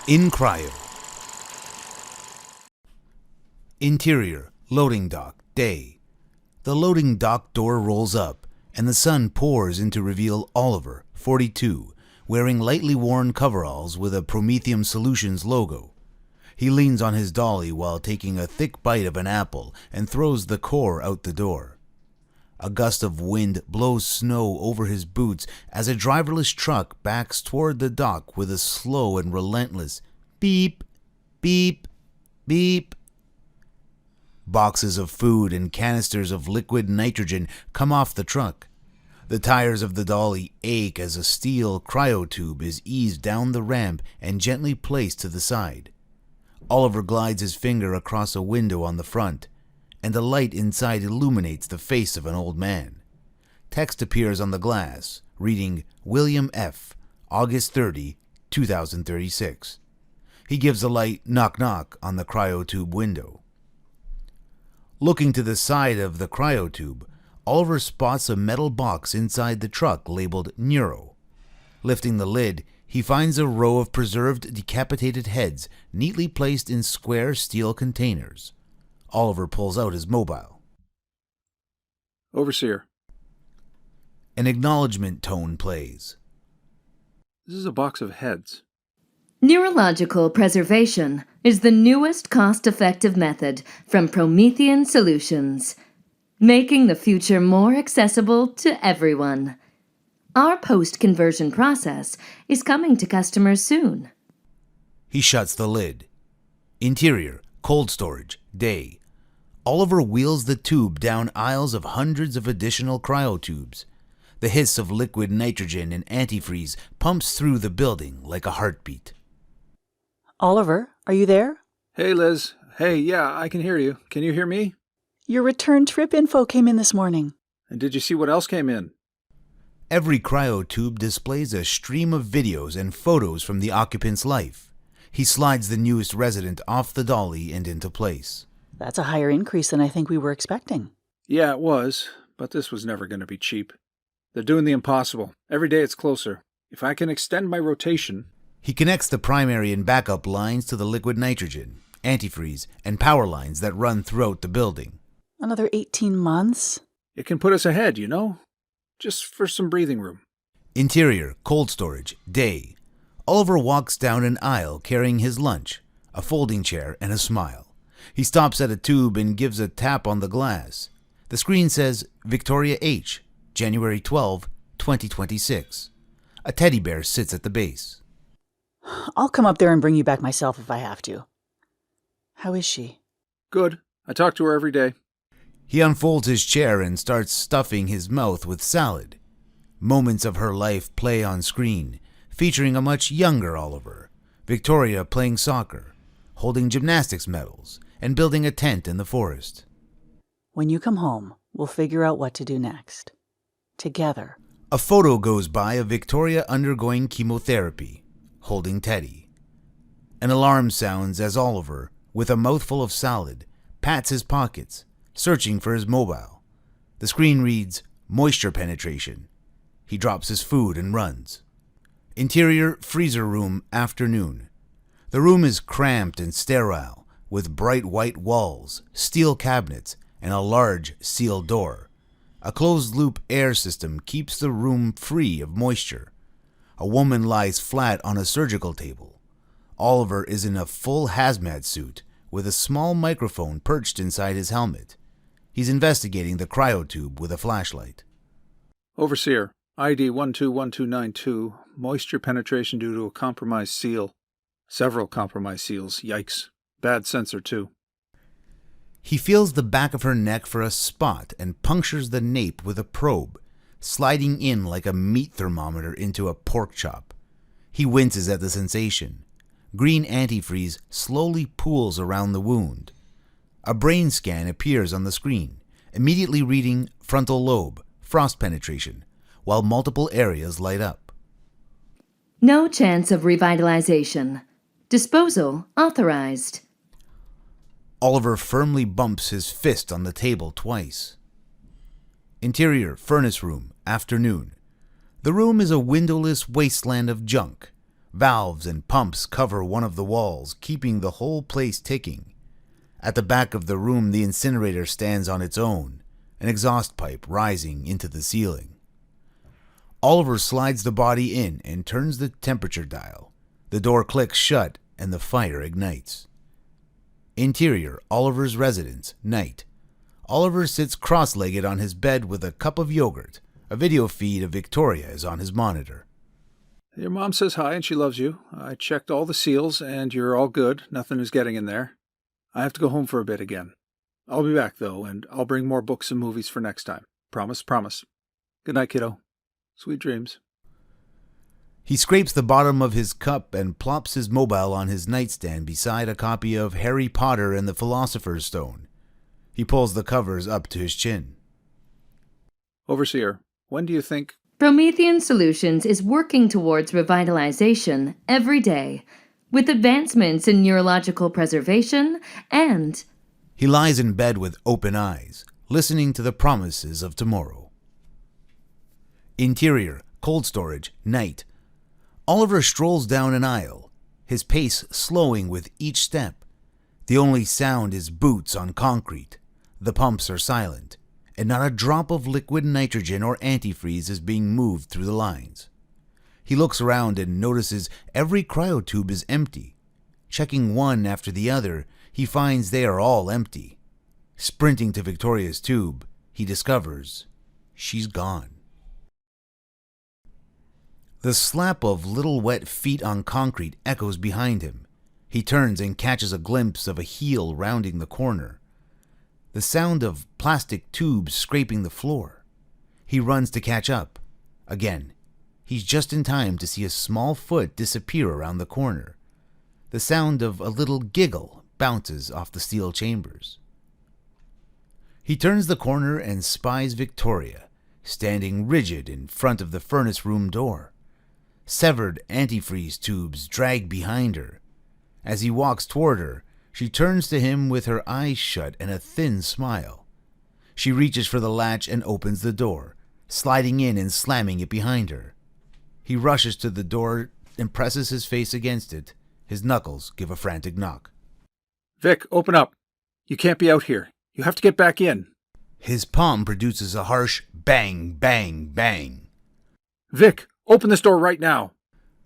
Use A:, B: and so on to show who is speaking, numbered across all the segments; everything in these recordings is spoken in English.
A: In cryo. Interior, loading dock, day. The loading dock door rolls up, and the sun pours in to reveal Oliver, 42, wearing lightly worn coveralls with a Prometheum Solutions logo. He leans on his dolly while taking a thick bite of an apple and throws the core out the door. A gust of wind blows snow over his boots as a driverless truck backs toward the dock with a slow and relentless beep, beep, beep. Boxes of food and canisters of liquid nitrogen come off the truck. The tires of the dolly ache as a steel cryo-tube is eased down the ramp and gently placed to the side. Oliver glides his finger across a window on the front, and a light inside illuminates the face of an old man. Text appears on the glass, reading William F., August 30, 2036. He gives a light knock-knock on the cryo-tube window. Looking to the side of the cryo-tube, Oliver spots a metal box inside the truck labeled Neuro. Lifting the lid, he finds a row of preserved decapitated heads neatly placed in square steel containers. Oliver pulls out his mobile.
B: Overseer.
A: An acknowledgement tone plays.
B: This is a box of heads.
C: Neurological preservation is the newest cost-effective method from Promethean Solutions, making the future more accessible to everyone. Our post-conversion process is coming to customers soon.
A: He shuts the lid. Interior, cold storage, day. Oliver wheels the tube down aisles of hundreds of additional cryotubes. The hiss of liquid nitrogen and antifreeze pumps through the building like a heartbeat.
D: Oliver, are you there?
B: Hey, Liz. Hey, yeah, I can hear you. Can you hear me?
D: Your return trip info came in this morning.
B: And did you see what else came in?
A: Every cryotube displays a stream of videos and photos from the occupant's life. He slides the newest resident off the dolly and into place.
D: That's a higher increase than I think we were expecting.
B: Yeah, it was, but this was never going to be cheap. They're doing the impossible. Every day it's closer. If I can extend my rotation...
A: He connects the primary and backup lines to the liquid nitrogen, antifreeze, and power lines that run throughout the building.
D: Another 18 months?
B: It can put us ahead, you know? Just for some breathing room.
A: Interior, cold storage, day. Oliver walks down an aisle carrying his lunch, a folding chair, and a smile. He stops at a tube and gives a tap on the glass. The screen says Victoria H., January 12, 2026. A teddy bear sits at the base.
D: I'll come up there and bring you back myself if I have to. How is she?
B: Good. I talk to her every day.
A: He unfolds his chair and starts stuffing his mouth with salad. Moments of her life play on screen, featuring a much younger Oliver, Victoria playing soccer, holding gymnastics medals, and building a tent in the forest.
D: When you come home, we'll figure out what to do next. Together.
A: A photo goes by of Victoria undergoing chemotherapy, holding Teddy. An alarm sounds as Oliver, with a mouthful of salad, pats his pockets, searching for his mobile. The screen reads, moisture penetration. He drops his food and runs. Interior freezer room, afternoon. The room is cramped and sterile, with bright white walls, steel cabinets, and a large sealed door. A closed-loop air system keeps the room free of moisture. A woman lies flat on a surgical table. Oliver is in a full hazmat suit with a small microphone perched inside his helmet. He's investigating the cryotube with a flashlight.
B: Overseer, ID 121292, moisture penetration due to a compromised seal. Several compromised seals, yikes. Bad sensor, too.
A: He feels the back of her neck for a spot and punctures the nape with a probe, sliding in like a meat thermometer into a pork chop. He winces at the sensation. Green antifreeze slowly pools around the wound. A brain scan appears on the screen, immediately reading frontal lobe, frost penetration, while multiple areas light up.
C: No chance of revitalization. Disposal authorized.
A: Oliver firmly bumps his fist on the table twice. Interior furnace room, afternoon. The room is a windowless wasteland of junk. Valves and pumps cover one of the walls, keeping the whole place ticking. At the back of the room, the incinerator stands on its own, an exhaust pipe rising into the ceiling. Oliver slides the body in and turns the temperature dial. The door clicks shut and the fire ignites. Interior, Oliver's residence, night. Oliver sits cross-legged on his bed with a cup of yogurt. A video feed of Victoria is on his monitor.
B: Your mom says hi and she loves you. I checked all the seals and you're all good. Nothing is getting in there. I have to go home for a bit again. I'll be back, though, and I'll bring more books and movies for next time. Promise, promise. Good night, kiddo. Sweet dreams.
A: He scrapes the bottom of his cup and plops his mobile on his nightstand beside a copy of Harry Potter and the Philosopher's Stone. He pulls the covers up to his chin.
B: Overseer, when do you think...
C: Promethean Solutions is working towards revitalization every day, with advancements in neurological preservation and...
A: He lies in bed with open eyes, listening to the promises of tomorrow. Interior, cold storage, night. Oliver strolls down an aisle, his pace slowing with each step. The only sound is boots on concrete. The pumps are silent, and not a drop of liquid nitrogen or antifreeze is being moved through the lines. He looks around and notices every cryo-tube is empty. Checking one after the other, he finds they are all empty. Sprinting to Victoria's tube, he discovers she's gone. The slap of little wet feet on concrete echoes behind him. He turns and catches a glimpse of a heel rounding the corner. The sound of plastic tubes scraping the floor. He runs to catch up. Again, he's just in time to see a small foot disappear around the corner. The sound of a little giggle bounces off the steel chambers. He turns the corner and spies Victoria, standing rigid in front of the furnace room door. Severed antifreeze tubes drag behind her. As he walks toward her, she turns to him with her eyes shut and a thin smile. She reaches for the latch and opens the door, sliding in and slamming it behind her. He rushes to the door and presses his face against it. His knuckles give a frantic knock.
B: Vic, open up. You can't be out here. You have to get back in.
A: His palm produces a harsh bang, bang, bang.
B: Vic, open this door right now.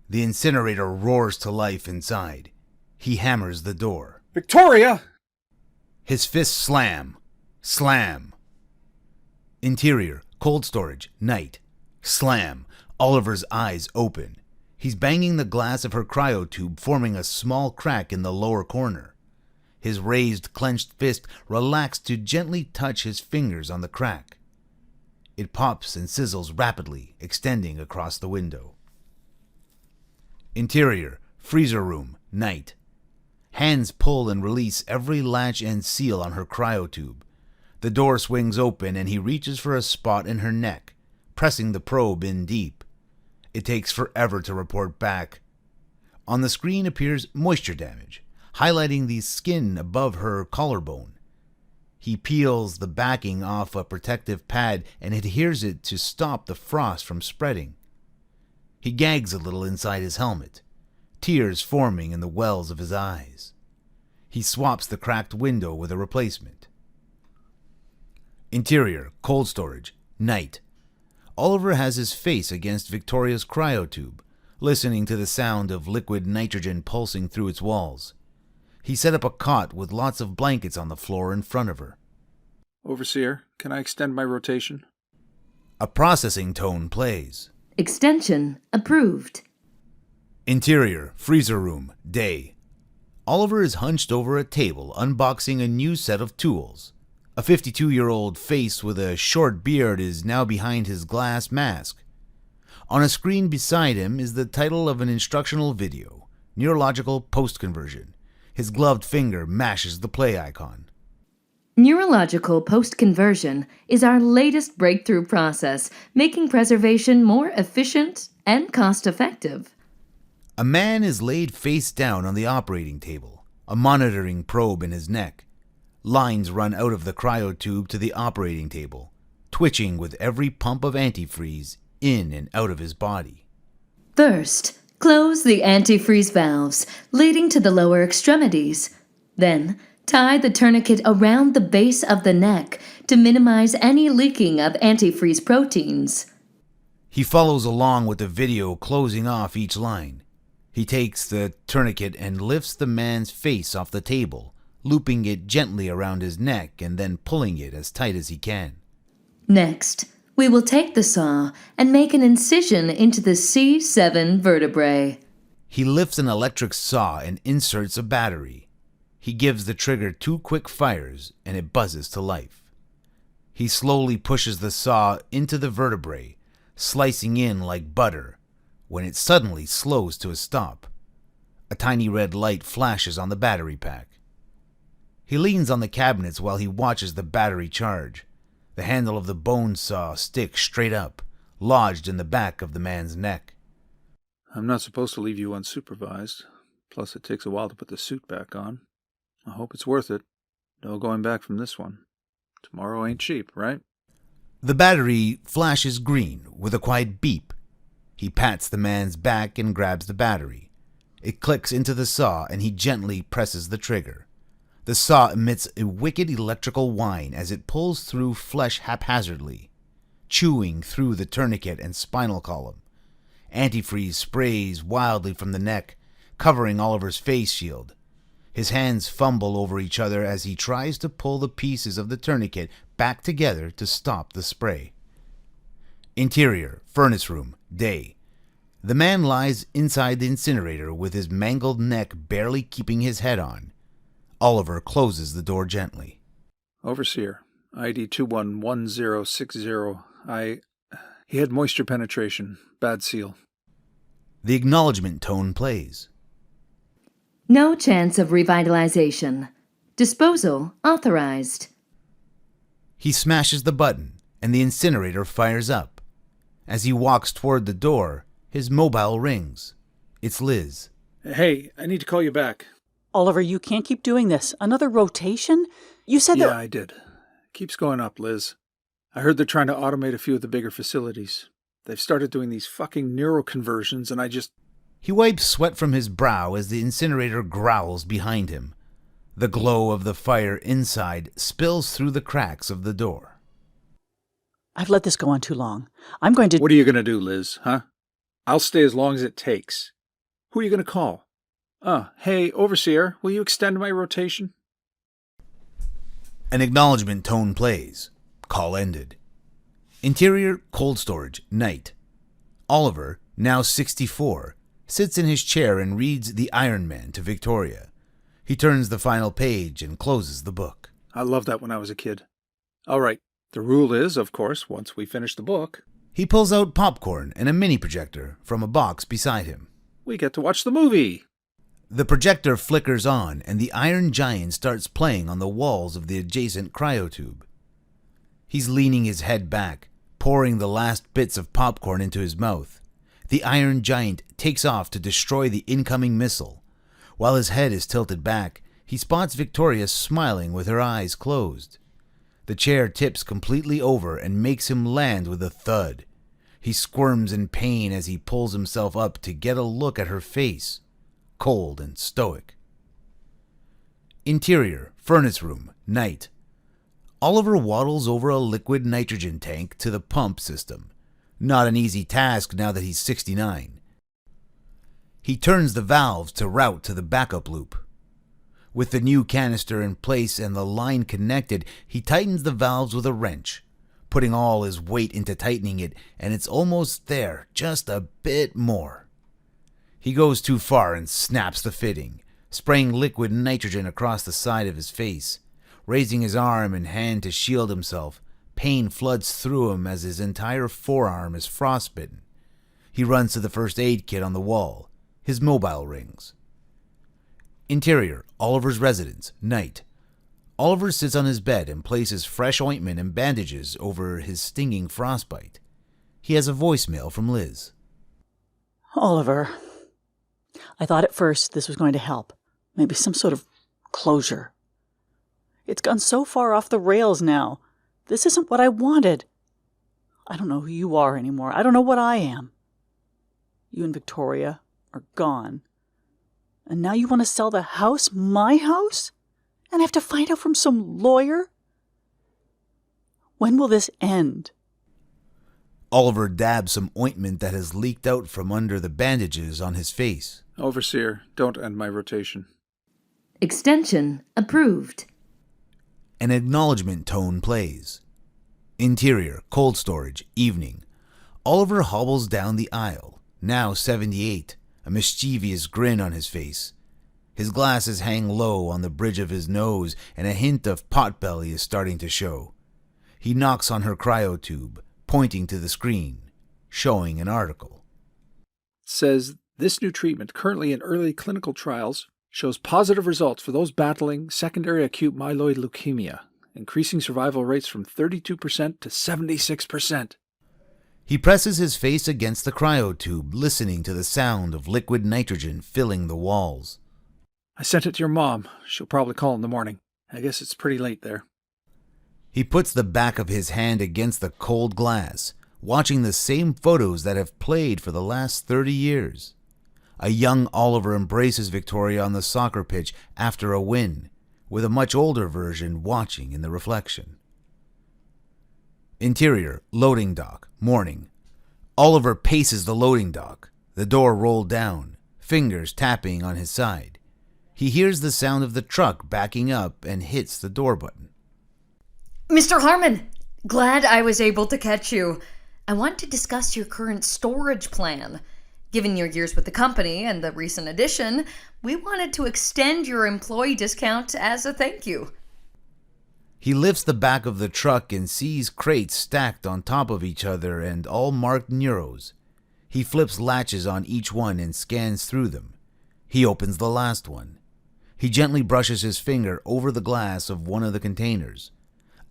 A: The incinerator roars to life inside. He hammers the door.
B: Victoria!
A: His fists slam. Slam. Interior, cold storage, night. Slam. Oliver's eyes open. He's banging the glass of her cryo-tube, forming a small crack in the lower corner. His raised, clenched fist relaxed to gently touch his fingers on the crack. It pops and sizzles rapidly, extending across the window. Interior, freezer room, night. Hands pull and release every latch and seal on her cryo-tube. The door swings open and he reaches for a spot in her neck, pressing the probe in deep. It takes forever to report back. On the screen appears moisture damage, highlighting the skin above her collarbone. He peels the backing off a protective pad and adheres it to stop the frost from spreading. He gags a little inside his helmet, tears forming in the wells of his eyes. He swaps the cracked window with a replacement. Interior, cold storage, night. Oliver has his face against Victoria's cryo-tube, listening to the sound of liquid nitrogen pulsing through its walls. He set up a cot with lots of blankets on the floor in front of her.
B: Overseer, can I extend my rotation?
A: A processing tone plays.
C: Extension approved.
A: Interior, freezer room, day. Oliver is hunched over a table, unboxing a new set of tools. A 52-year-old face with a short beard is now behind his glass mask. On a screen beside him is the title of an instructional video, Neurological Post-Conversion. His gloved finger mashes the play icon.
C: Neurological post-conversion is our latest breakthrough process, making preservation more efficient and cost-effective.
A: A man is laid face down on the operating table, a monitoring probe in his neck. Lines run out of the cryo-tube to the operating table, twitching with every pump of antifreeze in and out of his body.
C: First, Close the antifreeze valves leading to the lower extremities. Then, tie the tourniquet around the base of the neck to minimize any leaking of antifreeze proteins.
A: He follows along with the video, closing off each line. He takes the tourniquet and lifts the man's face off the table, looping it gently around his neck and then pulling it as tight as he can.
C: Next, we will take the saw and make an incision into the C7 vertebrae.
A: He lifts an electric saw and inserts a battery. He gives the trigger 2 quick fires and it buzzes to life. He slowly pushes the saw into the vertebrae, slicing in like butter, when it suddenly slows to a stop. A tiny red light flashes on the battery pack. He leans on the cabinets while he watches the battery charge. The handle of the bone saw sticks straight up, lodged in the back of the man's neck.
B: I'm not supposed to leave you unsupervised. Plus, it takes a while to put the suit back on. I hope it's worth it. No going back from this one. Tomorrow ain't cheap, right?
A: The battery flashes green with a quiet beep. He pats the man's back and grabs the battery. It clicks into the saw and he gently presses the trigger. The saw emits a wicked electrical whine as it pulls through flesh haphazardly, chewing through the tourniquet and spinal column. Antifreeze sprays wildly from the neck, covering Oliver's face shield. His hands fumble over each other as he tries to pull the pieces of the tourniquet back together to stop the spray. Interior, furnace room, day. The man lies inside the incinerator with his mangled neck barely keeping his head on. Oliver closes the door gently.
B: Overseer, ID 211060. He had moisture penetration. Bad seal.
A: The acknowledgement tone plays.
C: No chance of revitalization. Disposal authorized.
A: He smashes the button, and the incinerator fires up. As he walks toward the door, his mobile rings. It's Liz.
B: Hey, I need to call you back.
D: Oliver, you can't keep doing this. Another rotation? You said
B: Yeah,
D: that...
B: I did. Keeps going up, Liz. I heard they're trying to automate a few of the bigger facilities. They've started doing these fucking neuroconversions, and I just...
A: He wipes sweat from his brow as the incinerator growls behind him. The glow of the fire inside spills through the cracks of the door.
D: I've let this go on too long. I'm going to...
B: What are you going to do, Liz, huh? I'll stay as long as it takes. Who are you going to call? Hey, Overseer, will you extend my rotation?
A: An acknowledgement tone plays. Call ended. Interior, cold storage, night. Oliver, now 64, sits in his chair and reads The Iron Man to Victoria. He turns the final page and closes the book.
B: I loved that when I was a kid. All right, the rule is, of course, once we finish the book...
A: He pulls out popcorn and a mini projector from a box beside him.
B: We get to watch the movie!
A: The projector flickers on and the Iron Giant starts playing on the walls of the adjacent cryo-tube. He's leaning his head back, pouring the last bits of popcorn into his mouth. The Iron Giant takes off to destroy the incoming missile. While his head is tilted back, he spots Victoria smiling with her eyes closed. The chair tips completely over and makes him land with a thud. He squirms in pain as he pulls himself up to get a look at her face, cold and stoic. Interior, furnace room, night. Oliver waddles over a liquid nitrogen tank to the pump system. Not an easy task now that he's 69. He turns the valves to route to the backup loop. With the new canister in place and the line connected, he tightens the valves with a wrench, putting all his weight into tightening it, and it's almost there, just a bit more. He goes too far and snaps the fitting, spraying liquid nitrogen across the side of his face. Raising his arm and hand to shield himself, pain floods through him as his entire forearm is frostbitten. He runs to the first aid kit on the wall. His mobile rings. Interior, Oliver's residence, night. Oliver sits on his bed and places fresh ointment and bandages over his stinging frostbite. He has a voicemail from Liz.
D: Oliver, I thought at first this was going to help. Maybe some sort of closure. It's gone so far off the rails now. This isn't what I wanted. I don't know who you are anymore. I don't know what I am. You and Victoria, are gone. And now you want to sell the house, my house? And I have to find out from some lawyer? When will this end?
A: Oliver dabs some ointment that has leaked out from under the bandages on his face.
B: Overseer, don't end my rotation.
C: Extension approved.
A: An acknowledgement tone plays. Interior, cold storage, evening. Oliver hobbles down the aisle, now 78, a mischievous grin on his face. His glasses hang low on the bridge of his nose, and a hint of potbelly is starting to show. He knocks on her cryo-tube, pointing to the screen, showing an article.
B: It says, this new treatment, currently in early clinical trials, shows positive results for those battling secondary acute myeloid leukemia, increasing survival rates from 32% to 76%.
A: He presses his face against the cryo-tube, listening to the sound of liquid nitrogen filling the walls.
B: I sent it to your mom. She'll probably call in the morning. I guess it's pretty late there.
A: He puts the back of his hand against the cold glass, watching the same photos that have played for the last 30 years. A young Oliver embraces Victoria on the soccer pitch after a win, with a much older version watching in the reflection. Interior, loading dock, morning. Oliver paces the loading dock, the door rolled down, fingers tapping on his side. He hears the sound of the truck backing up and hits the door button.
E: Mr. Harmon, glad I was able to catch you. I want to discuss your current storage plan. Given your years with the company and the recent addition, we wanted to extend your employee discount as a thank you.
A: He lifts the back of the truck and sees crates stacked on top of each other and all marked Neuros. He flips latches on each one and scans through them. He opens the last one. He gently brushes his finger over the glass of one of the containers.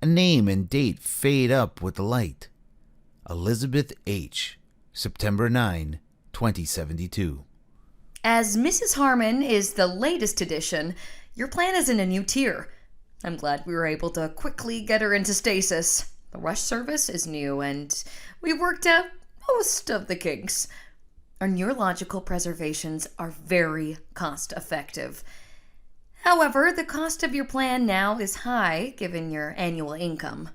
A: A name and date fade up with the light. Elizabeth H., September 9, 2072.
E: As Mrs. Harmon is the latest addition, your plan is in a new tier. I'm glad we were able to quickly get her into stasis. The rush service is new, and we worked out most of the kinks. Our neurological preservations are very cost-effective. However, the cost of your plan now is high, given your annual income.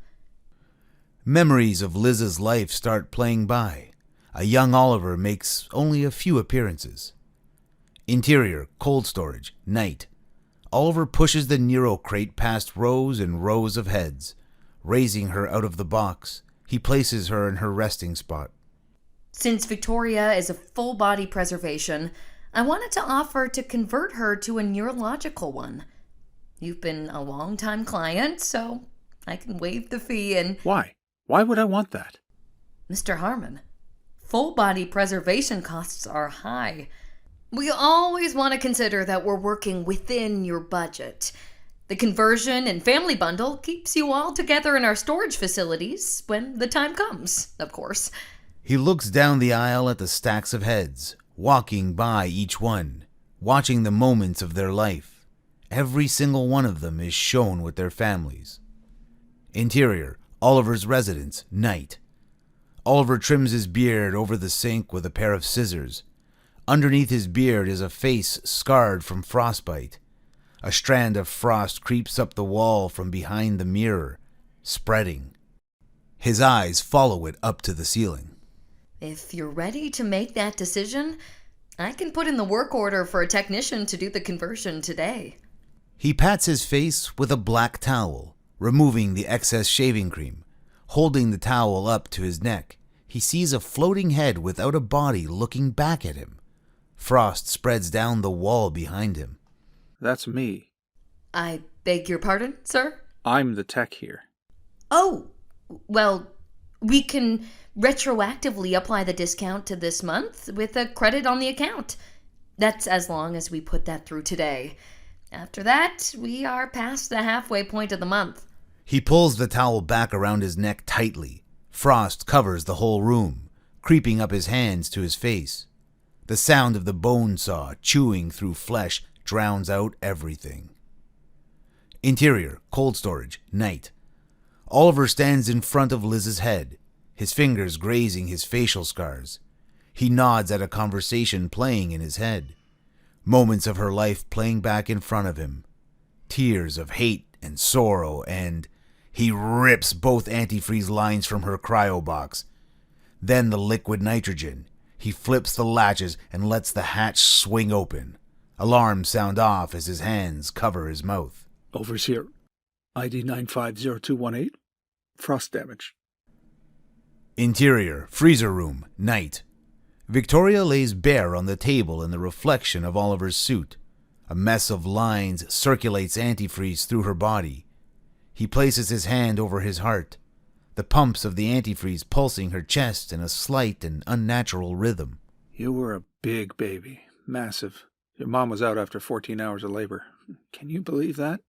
A: Memories of Liz's life start playing by. A young Oliver makes only a few appearances. Interior, cold storage, night. Oliver pushes the Neuro crate past rows and rows of heads. Raising her out of the box, he places her in her resting spot.
E: Since Victoria is a full-body preservation, I wanted to offer to convert her to a neurological one. You've been a long-time client, so I can waive the fee and...
B: Why? Why would I want that?
E: Mr. Harmon, full-body preservation costs are high. We always want to consider that we're working within your budget. The conversion and family bundle keeps you all together in our storage facilities when the time comes, of course.
A: He looks down the aisle at the stacks of heads, walking by each one, watching the moments of their life. Every single one of them is shown with their families. Interior, Oliver's residence, night. Oliver trims his beard over the sink with a pair of scissors. Underneath his beard is a face scarred from frostbite. A strand of frost creeps up the wall from behind the mirror, spreading. His eyes follow it up to the ceiling.
E: If you're ready to make that decision, I can put in the work order for a technician to do the conversion today.
A: He pats his face with a black towel, removing the excess shaving cream. Holding the towel up to his neck, he sees a floating head without a body looking back at him. Frost spreads down the wall behind him.
B: That's me.
E: I beg your pardon, sir?
B: I'm the tech here.
E: Oh, well, we can retroactively apply the discount to this month with a credit on the account. That's as long as we put that through today. After that, we are past the halfway point of the month.
A: He pulls the towel back around his neck tightly. Frost covers the whole room, creeping up his hands to his face. The sound of the bone saw chewing through flesh drowns out everything. Interior, cold storage, night. Oliver stands in front of Liz's head, his fingers grazing his facial scars. He nods at a conversation playing in his head. Moments of her life playing back in front of him. Tears of hate and sorrow, and he rips both antifreeze lines from her cryo box. Then the liquid nitrogen. He flips the latches and lets the hatch swing open. Alarms sound off as his hands cover his mouth.
B: Overseer, ID 950218. Frost damage.
A: Interior, freezer room, night. Victoria lays bare on the table in the reflection of Oliver's suit. A mess of lines circulates antifreeze through her body. He places his hand over his heart, the pumps of the antifreeze pulsing her chest in a slight and unnatural rhythm.
B: You were a big baby. Massive. Your mom was out after 14 hours of labor. Can you believe that?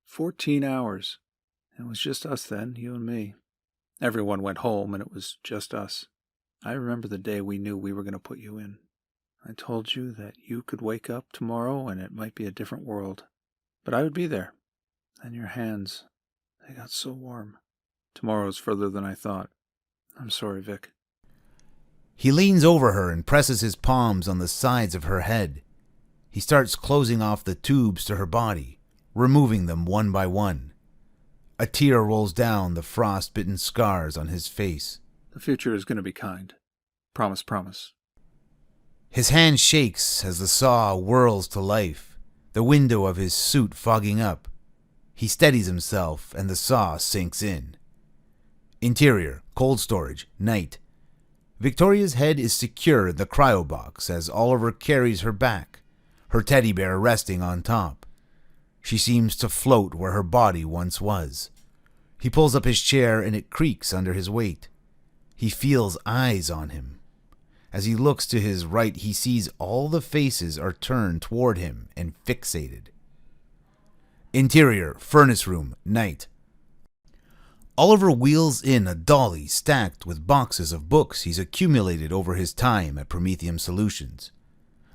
B: 14 hours. It was just us then, you and me. Everyone went home, and it was just us. I remember the day we knew we were going to put you in. I told you that you could wake up tomorrow and it might be a different world. But I would be there. And your hands, they got so warm. Tomorrow's further than I thought. I'm sorry, Vic.
A: He leans over her and presses his palms on the sides of her head. He starts closing off the tubes to her body, removing them one by one. A tear rolls down the frost-bitten scars on his face.
B: The future is going to be kind. Promise, promise.
A: His hand shakes as the saw whirls to life, the window of his suit fogging up. He steadies himself and the saw sinks in. Interior, cold storage, night. Victoria's head is secure in the cryo box as Oliver carries her back, her teddy bear resting on top. She seems to float where her body once was. He pulls up his chair and it creaks under his weight. He feels eyes on him. As he looks to his right, he sees all the faces are turned toward him and fixated. Interior, furnace room, night. Oliver wheels in a dolly stacked with boxes of books he's accumulated over his time at Prometheum Solutions.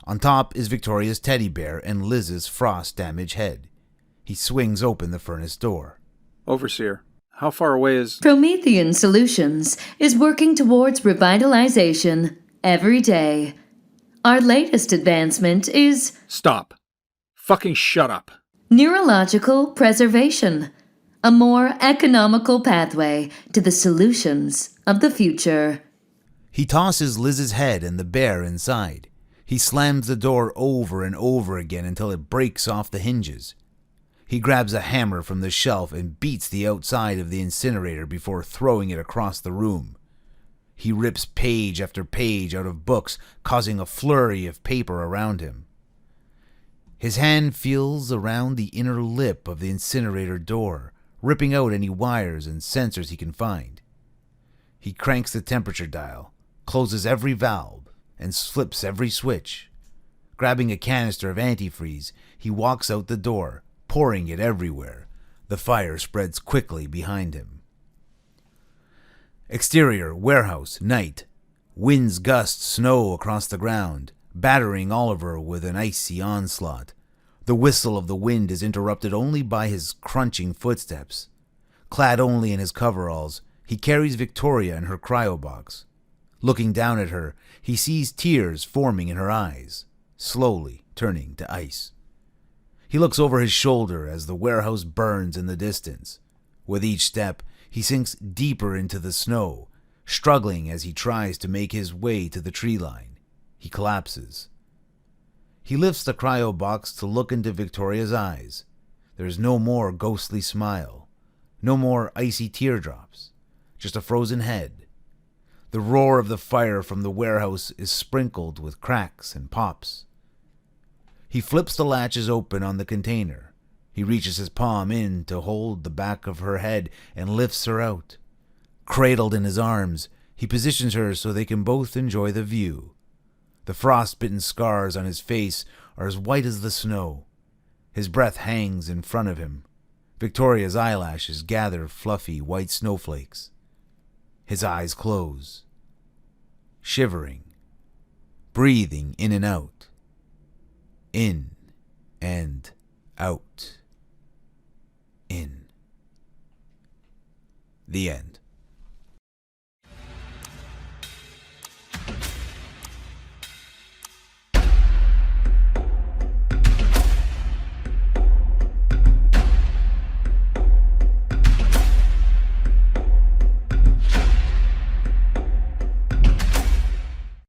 A: On top is Victoria's teddy bear and Liz's frost-damaged head. He swings open the furnace door.
B: Overseer, how far away is...
C: Promethean Solutions is working towards revitalization every day. Our latest advancement is...
B: Stop. Fucking shut up.
C: Neurological preservation. A more economical pathway to the solutions of the future.
A: He tosses Liz's head and the bear inside. He slams the door over and over again until it breaks off the hinges. He grabs a hammer from the shelf and beats the outside of the incinerator before throwing it across the room. He rips page after page out of books, causing a flurry of paper around him. His hand feels around the inner lip of the incinerator door, ripping out any wires and sensors he can find. He cranks the temperature dial, closes every valve, and flips every switch. Grabbing a canister of antifreeze, he walks out the door, pouring it everywhere. The fire spreads quickly behind him. Exterior, warehouse, night. Winds gust snow across the ground, battering Oliver with an icy onslaught. The whistle of the wind is interrupted only by his crunching footsteps. Clad only in his coveralls, he carries Victoria in her cryobox. Looking down at her, he sees tears forming in her eyes, slowly turning to ice. He looks over his shoulder as the warehouse burns in the distance. With each step, he sinks deeper into the snow, struggling as he tries to make his way to the tree line. He collapses. He lifts the cryo box to look into Victoria's eyes. There is no more ghostly smile, no more icy teardrops, just a frozen head. The roar of the fire from the warehouse is sprinkled with cracks and pops. He flips the latches open on the container. He reaches his palm in to hold the back of her head and lifts her out. Cradled in his arms, he positions her so they can both enjoy the view. The frost-bitten scars on his face are as white as the snow. His breath hangs in front of him. Victoria's eyelashes gather fluffy white snowflakes. His eyes close. Shivering. Breathing in and out. In and out. In. The end.